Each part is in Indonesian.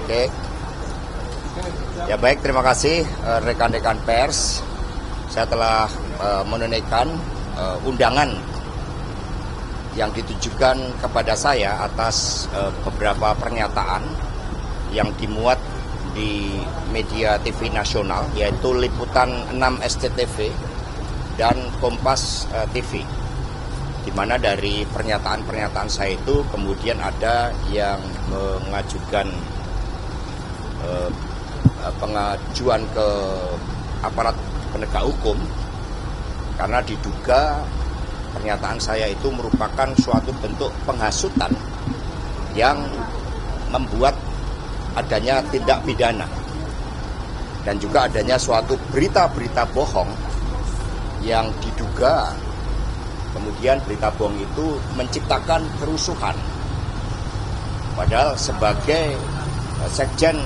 Oke. Ya baik, terima kasih rekan-rekan pers. Saya telah menunaikan undangan yang ditujukan kepada saya atas beberapa pernyataan yang dimuat di media TV nasional, yaitu Liputan 6 SCTV dan Kompas TV. Di mana dari pernyataan-pernyataan saya itu kemudian ada yang mengajukan pengajuan ke aparat penegak hukum karena diduga pernyataan saya itu merupakan suatu bentuk penghasutan yang membuat adanya tindak pidana dan juga adanya suatu berita-berita bohong yang diduga kemudian berita bohong itu menciptakan kerusuhan. Padahal sebagai sekjen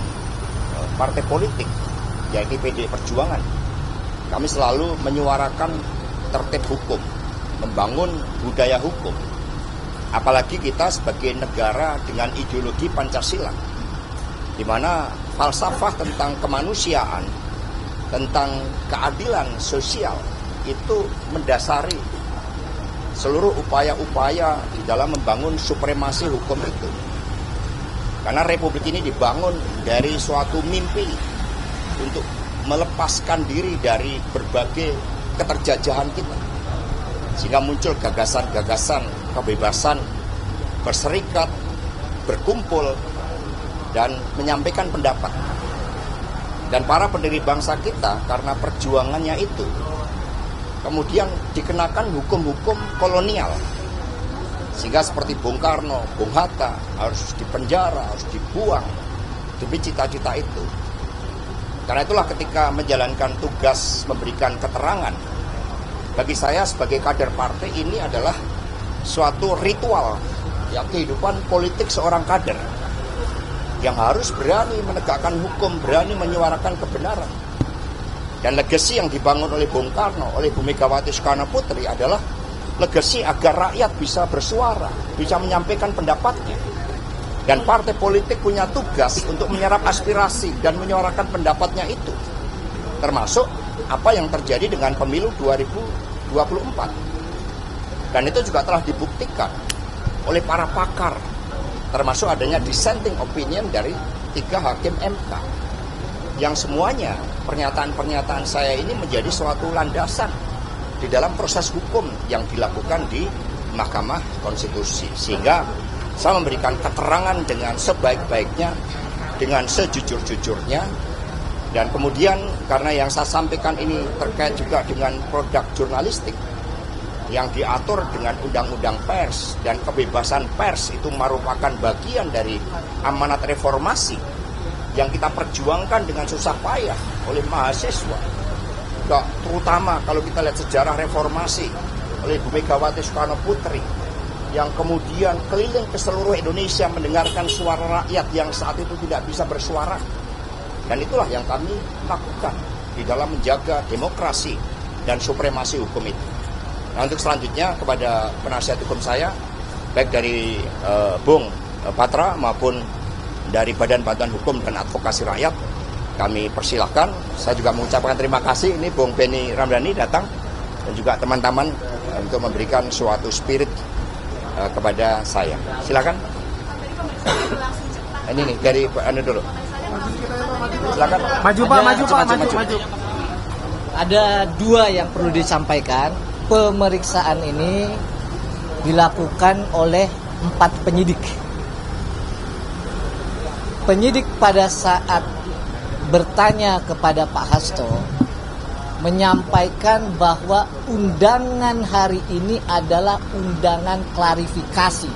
partai politik, yaitu PDI Perjuangan, kami selalu menyuarakan tertib hukum, membangun budaya hukum. Apalagi kita sebagai negara dengan ideologi Pancasila, di mana falsafah tentang kemanusiaan, tentang keadilan sosial itu mendasari seluruh upaya-upaya di dalam membangun supremasi hukum itu. Karena republik ini dibangun dari suatu mimpi untuk melepaskan diri dari berbagai keterjajahan kita. Sehingga muncul gagasan-gagasan kebebasan berserikat, berkumpul, dan menyampaikan pendapat. Dan para pendiri bangsa kita karena perjuangannya itu kemudian dikenakan hukum-hukum kolonial. Sehingga seperti Bung Karno, Bung Hatta harus dipenjara, harus dibuang demi cita-cita itu. Karena itulah ketika menjalankan tugas memberikan keterangan, bagi saya sebagai kader partai ini adalah suatu ritual ya, kehidupan politik seorang kader yang harus berani menegakkan hukum, berani menyuarakan kebenaran. Dan legasi yang dibangun oleh Bung Karno, oleh Bu Megawati Soekarno Putri adalah legasi agar rakyat bisa bersuara, bisa menyampaikan pendapatnya. Dan partai politik punya tugas untuk menyerap aspirasi dan menyuarakan pendapatnya itu. Termasuk apa yang terjadi dengan pemilu 2024. Dan itu juga telah dibuktikan oleh para pakar, termasuk adanya dissenting opinion dari 3 hakim MK. Yang semuanya pernyataan-pernyataan saya ini menjadi suatu landasan di dalam proses hukum yang dilakukan di Mahkamah Konstitusi. Sehingga saya memberikan keterangan dengan sebaik-baiknya, dengan sejujur-jujurnya. Dan kemudian karena yang saya sampaikan ini terkait juga dengan produk jurnalistik yang diatur dengan undang-undang pers, dan kebebasan pers itu merupakan bagian dari amanat reformasi yang kita perjuangkan dengan susah payah oleh mahasiswa. Terutama kalau kita lihat sejarah reformasi oleh Bu Megawati Soekarno Putri, yang kemudian keliling ke seluruh Indonesia mendengarkan suara rakyat yang saat itu tidak bisa bersuara. Dan itulah yang kami lakukan di dalam menjaga demokrasi dan supremasi hukum itu. Nah, untuk selanjutnya kepada penasihat hukum saya, baik dari Bung Patra maupun dari Badan Bantuan Hukum dan Advokasi Rakyat, kami persilahkan. Saya juga mengucapkan terima kasih, ini Bung Benny Ramdhani datang, dan juga teman-teman untuk memberikan suatu spirit kepada saya. Silakan. Ini nih dari Anda dulu. Silakan. Maju Pak, maju. Ada 2 yang perlu disampaikan. Pemeriksaan ini dilakukan oleh 4 penyidik. Penyidik pada saat bertanya kepada Pak Hasto menyampaikan bahwa undangan hari ini adalah undangan klarifikasi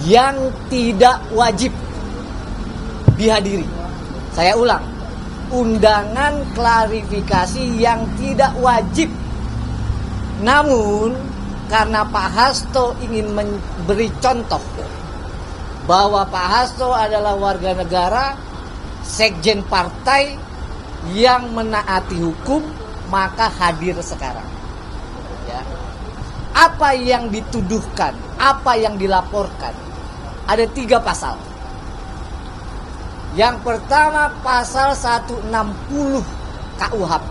yang tidak wajib dihadiri. Saya ulang, undangan klarifikasi yang tidak wajib. Namun karena Pak Hasto ingin memberi contoh bahwa Pak Hasto adalah warga negara, sekjen partai yang menaati hukum, maka hadir sekarang. Ya. Apa yang dituduhkan, apa yang dilaporkan, ada 3 pasal. Yang pertama pasal 160 KUHP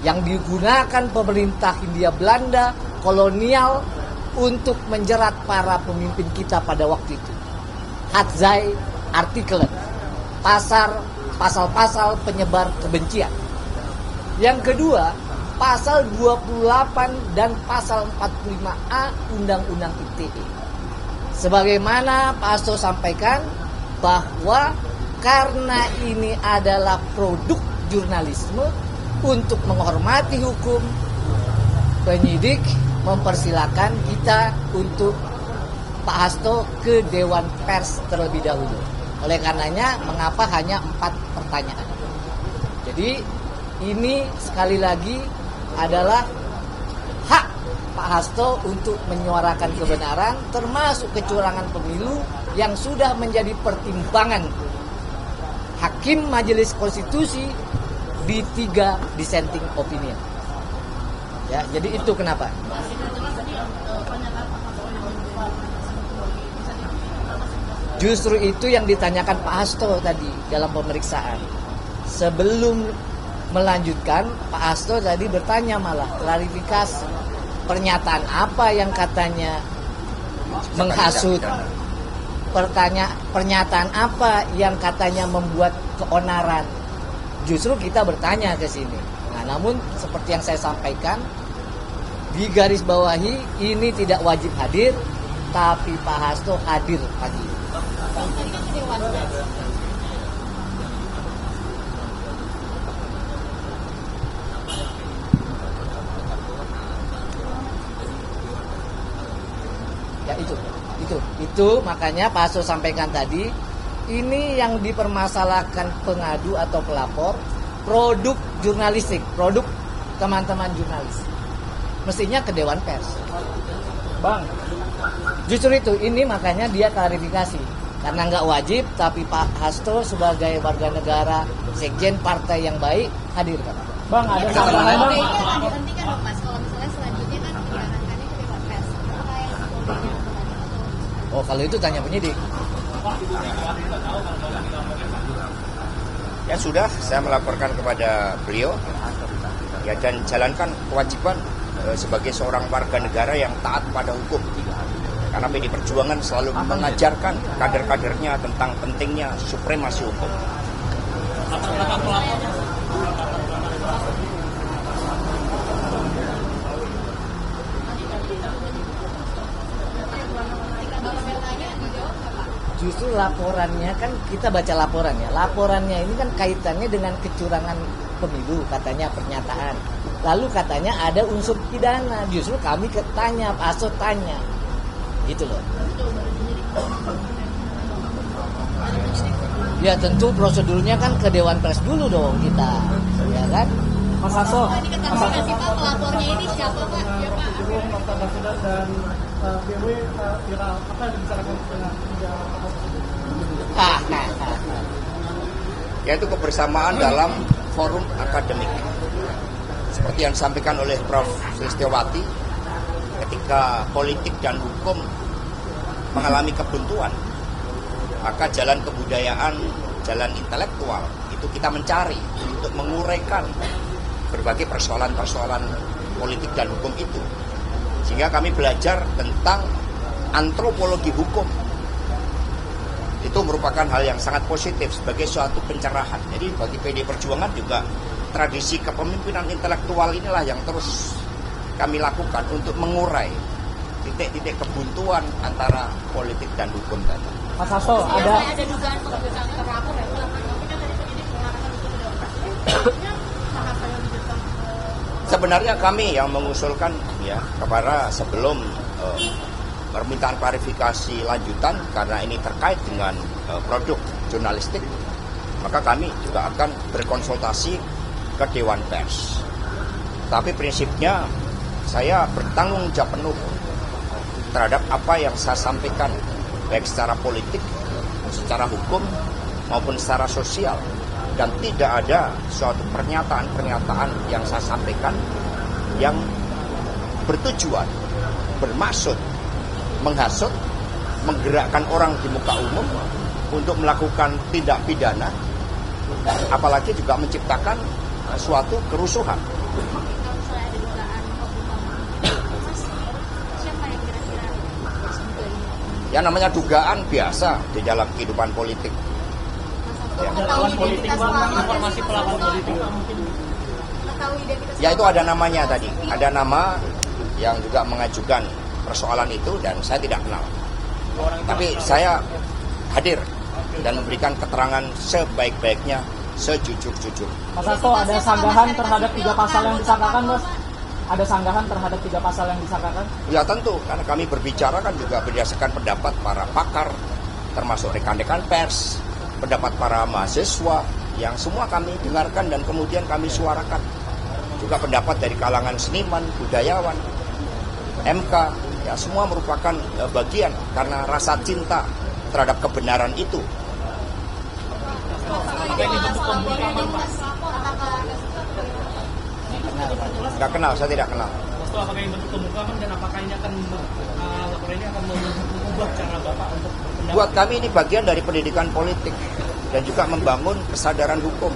yang digunakan pemerintah Hindia Belanda kolonial untuk menjerat para pemimpin kita pada waktu itu. Hadzai artikelen, pasal-pasal penyebar kebencian. Yang kedua, pasal 28 dan pasal 45A Undang-Undang ITE. Sebagaimana Pak Hasto sampaikan bahwa karena ini adalah produk jurnalisme, untuk menghormati hukum, penyidik mempersilahkan kita untuk Pak Hasto ke Dewan Pers terlebih dahulu. Oleh karenanya, mengapa hanya 4 pertanyaan? Jadi, ini sekali lagi adalah hak Pak Hasto untuk menyuarakan kebenaran, termasuk kecurangan pemilu yang sudah menjadi pertimbangan Hakim Majelis Konstitusi di 3 dissenting opinion. Ya, jadi itu kenapa. Justru itu yang ditanyakan Pak Hasto tadi dalam pemeriksaan. Sebelum melanjutkan, Pak Hasto tadi bertanya malah klarifikasi pernyataan apa yang katanya menghasut, pernyataan apa yang katanya membuat keonaran. Justru kita bertanya ke sini. Nah, namun seperti yang saya sampaikan, di garis bawahi ini tidak wajib hadir, tapi Pak Hasto hadir pagi ini. Ya itu makanya Pak Hasto sampaikan tadi, ini yang dipermasalahkan pengadu atau pelapor produk jurnalistik, produk teman-teman jurnalis. Mestinya ke Dewan Pers. Bang, Justru itu, ini makanya dia klarifikasi. Karena nggak wajib, tapi Pak Hasto sebagai warga negara, sekjen partai yang baik, hadir kan. Bang ada tambahan bang. Itu akan dihentikan dong Mas, kalau misalnya selanjutnya kan diarahkannya ke Dewan Pers. Apakah yang sebelumnya atau Oh, kalau itu tanya penyidik. Ya sudah, saya melaporkan kepada beliau ya, dan jalankan kewajiban sebagai seorang warga negara yang taat pada hukum. Karena PD Perjuangan selalu mengajarkan kader-kadernya tentang pentingnya supremasi hukum. Justru laporannya kan, kita baca laporannya. Laporannya ini kan kaitannya dengan kecurangan pemilu, katanya pernyataan. Lalu katanya ada unsur pidana. Justru kami tanya, Pak Hasto tanya. Gitu loh. Ya tentu prosedurnya kan ke Dewan Pers dulu dong kita. Ya kan? Mas Hasto, ini ketahuan sih Pak, pelapornya ini siapa Pak? Ya Pak. Ibu Novel Baswedan dan BW viral, apa yang dibicarakan dengan tiga tokoh tersebut? Yaitu kebersamaan dalam forum akademik. Seperti yang disampaikan oleh Prof. Sulistiowati, ketika politik dan hukum mengalami kebuntuan, maka jalan kebudayaan, jalan intelektual itu kita mencari untuk menguraikan berbagai persoalan-persoalan politik dan hukum itu. Sehingga kami belajar tentang antropologi hukum. Itu merupakan hal yang sangat positif sebagai suatu pencerahan. Jadi bagi PD Perjuangan juga tradisi kepemimpinan intelektual inilah yang terus kami lakukan untuk mengurai titik-titik kebuntuan antara politik dan hukum tadi. Mas Hasto, ada dugaan pengambilan terlapor ya Pak, tapi kan tadi penyidik mengatakan itu ke Dewan Pers. Tahap yang dijelaskan. Sebenarnya kami yang mengusulkan ya kepada sebelum permintaan klarifikasi lanjutan, karena ini terkait dengan produk jurnalistik, maka kami juga akan berkonsultasi ke Dewan Pers. Tapi prinsipnya saya bertanggung jawab penuh terhadap apa yang saya sampaikan, baik secara politik, secara hukum, maupun secara sosial. Dan tidak ada suatu pernyataan-pernyataan yang saya sampaikan yang bertujuan, bermaksud, menghasut, menggerakkan orang di muka umum untuk melakukan tindak pidana, apalagi juga menciptakan suatu kerusuhan. Kalau misalnya ada dugaan pembunuhan, Mas, siapa yang kira-kira sebagai Ya namanya dugaan biasa di dalam kehidupan politik. mengetahui informasi pelaku politik mengetahui identitas Ya itu ada namanya tadi, ada nama yang juga mengajukan persoalan itu dan saya tidak kenal. Tapi saya hadir dan memberikan keterangan sebaik-baiknya, sejujur-jujur. Mas Hasto, ada sanggahan terhadap 3 pasal yang disangkakan, Mas? Ada sanggahan terhadap 3 pasal yang disangkakan? Ya tentu, karena kami berbicara kan juga berdasarkan pendapat para pakar, termasuk rekan-rekan pers, pendapat para mahasiswa, yang semua kami dengarkan dan kemudian kami suarakan. Juga pendapat dari kalangan seniman, budayawan, MK, ya semua merupakan bagian karena rasa cinta terhadap kebenaran itu. Nggak kenal, saya tidak kenal. Mas, apakah ini bentuk pembukaan dan apakah ini akan laporan ini akan mengubah cara Bapak untuk berpendapat? Buat kami ini bagian dari pendidikan politik dan juga membangun kesadaran hukum.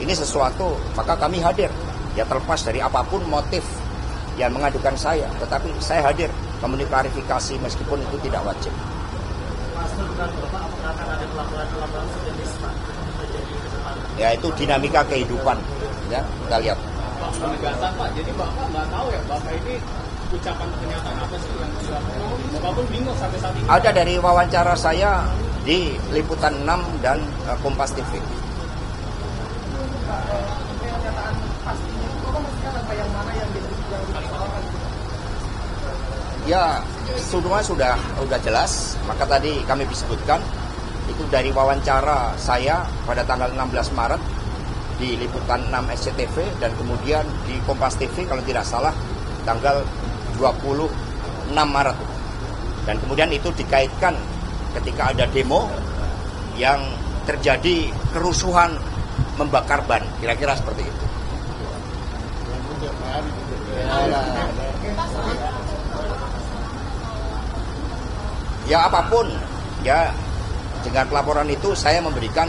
Ini sesuatu, maka kami hadir. Ya terlepas dari apapun motif yang mengadukan saya, tetapi saya hadir memenuhi klarifikasi meskipun itu tidak wajib. Ya itu dinamika kehidupan, ya kita lihat. Penegasan Pak, jadi Bapak nggak tahu ya Bapak ini ucapan pernyataan apa sih yang Bapak pun bingung sampai saat ini. Ada dari wawancara saya di Liputan 6 dan Kompas TV. Ya, semua sudah jelas. Maka tadi kami sebutkan itu dari wawancara saya pada tanggal 16 Maret di Liputan 6 SCTV dan kemudian di Kompas TV kalau tidak salah tanggal 26 Maret. Dan kemudian itu dikaitkan ketika ada demo yang terjadi kerusuhan membakar ban, kira-kira seperti itu. Ya apapun, ya dengan pelaporan itu saya memberikan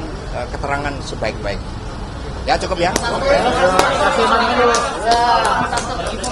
keterangan sebaik-baik. Ya cukup ya.